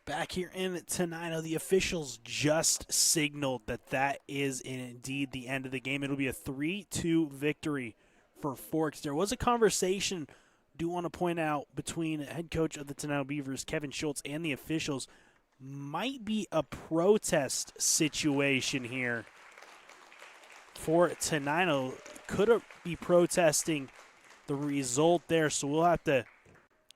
Back here in Tenino, the officials just signaled that is indeed the end of the game. It'll be a 3-2 victory for Forks. There was a conversation, do want to point out, between head coach of the Tenino Beavers, Kevin Schultz, and the officials. Might be a protest situation here for Tenino. Could be protesting the result there, so we'll have to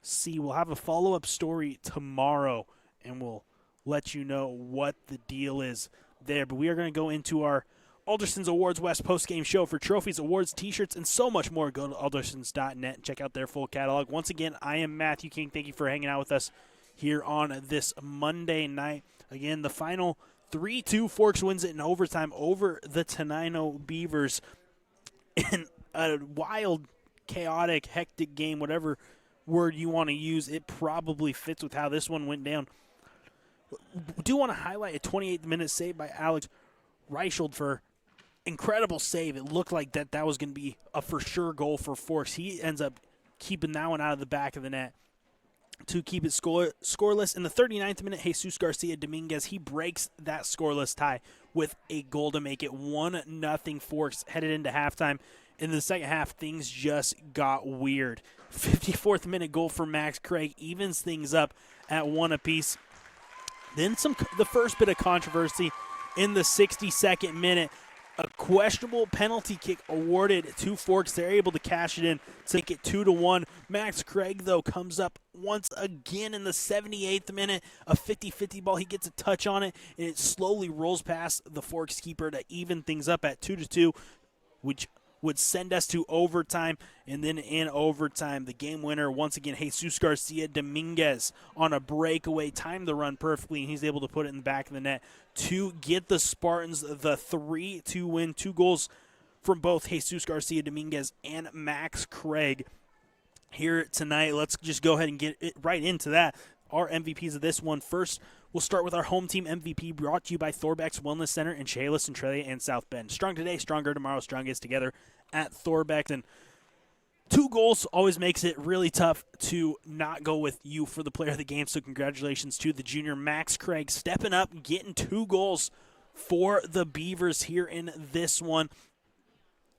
see. We'll have a follow-up story tomorrow, and we'll let you know what the deal is there. But we are going to go into our Alderson's Awards West post-game show for trophies, awards, T-shirts, and so much more. Go to aldersons.net and check out their full catalog. Once again, I am Matthew King. Thank you for hanging out with us here on this Monday night. Again, the final 3-2, Forks wins it in overtime over the Tenino Beavers in a wild, chaotic, hectic game, whatever word you want to use. It probably fits with how this one went down. I do want to highlight a 28th minute save by Alex Reichelt for incredible save. It looked like that was going to be a for sure goal for Forks. He ends up keeping that one out of the back of the net to keep it scoreless. In the 39th minute, Jesus Garcia Dominguez, he breaks that scoreless tie with a goal to make it 1-0 Forks headed into halftime. In the second half, things just got weird. 54th minute goal for Max Craig evens things up at 1 apiece. Then the first bit of controversy in the 62nd minute. A questionable penalty kick awarded to Forks. They're able to cash it in to make it 2-1. Max Craig, though, comes up once again in the 78th minute. A 50-50 ball. He gets a touch on it, and it slowly rolls past the Forks keeper to even things up at 2-2, which would send us to overtime. And then in overtime, the game winner, once again, Jesus Garcia Dominguez on a breakaway, timed the run perfectly, and he's able to put it in the back of the net to get the Spartans the 3-2 win. 2 goals from both Jesus Garcia Dominguez and Max Craig here tonight. Let's just go ahead and get it right into that. Our MVPs of this one. First, we'll start with our home team MVP, brought to you by Thorbeck's Wellness Center in Chehalis, Centralia, and South Bend. Strong today, stronger tomorrow, strongest together at Thorbeck's. And 2 goals always makes it really tough to not go with you for the player of the game, so congratulations to the junior Max Craig stepping up, getting 2 goals for the Beavers here in this one.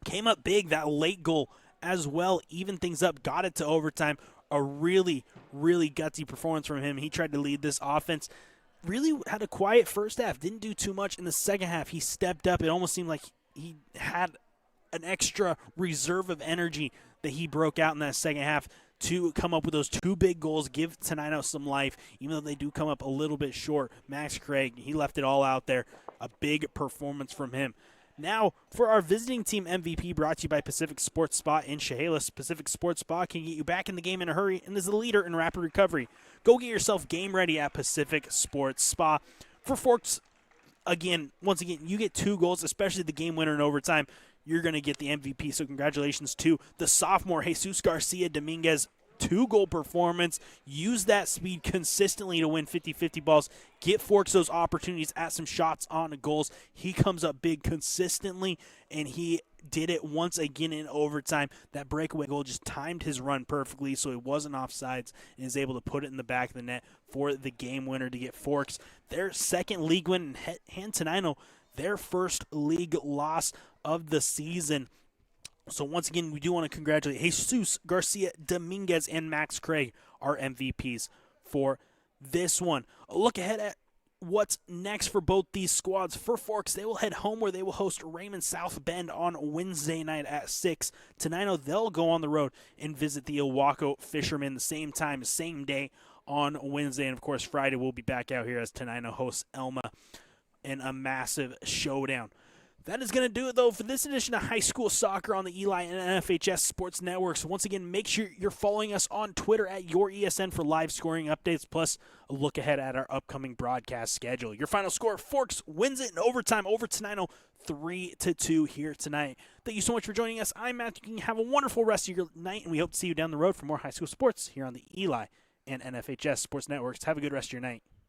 Came up big, that late goal as well, even things up, got it to overtime. A really, really gutsy performance from him. He tried to lead this offense. Really had a quiet first half. Didn't do too much in the second half. He stepped up. It almost seemed like he had an extra reserve of energy that he broke out in that second half to come up with those 2 big goals, give Tenino some life, even though they do come up a little bit short. Max Craig, he left it all out there. A big performance from him. Now, for our visiting team MVP, brought to you by Pacific Sports Spa in Chehalis. Pacific Sports Spa can get you back in the game in a hurry and is the leader in rapid recovery. Go get yourself game ready at Pacific Sports Spa. For Forks, once again, you get 2 goals, especially the game winner in overtime. You're going to get the MVP, so congratulations to the sophomore Jesus Garcia Dominguez. 2-goal performance. Use that speed consistently to win 50-50 balls. Get Forks those opportunities at some shots on goals. He comes up big consistently, and he did it once again in overtime. That breakaway goal just timed his run perfectly, so he wasn't offsides and is able to put it in the back of the net for the game winner to get Forks their second league win, and Tenino their first league loss of the season. So once again, we do want to congratulate Jesus Garcia Dominguez and Max Craig, our MVPs for this one. A look ahead at what's next for both these squads. For Forks, they will head home where they will host Raymond South Bend on Wednesday night at 6. Tenino, they'll go on the road and visit the Ilwaco Fishermen the same time, same day on Wednesday. And, of course, Friday we'll be back out here as Tenino hosts Elma in a massive showdown. That is going to do it, though, for this edition of High School Soccer on the Eli and NFHS Sports Networks. Once again, make sure you're following us on Twitter at YourESN for live scoring updates, plus a look ahead at our upcoming broadcast schedule. Your final score, Forks wins it in overtime over Tenino, 3-2 here tonight. Thank you so much for joining us. I'm Matthew King. Have a wonderful rest of your night, and we hope to see you down the road for more high school sports here on the Eli and NFHS Sports Networks. Have a good rest of your night.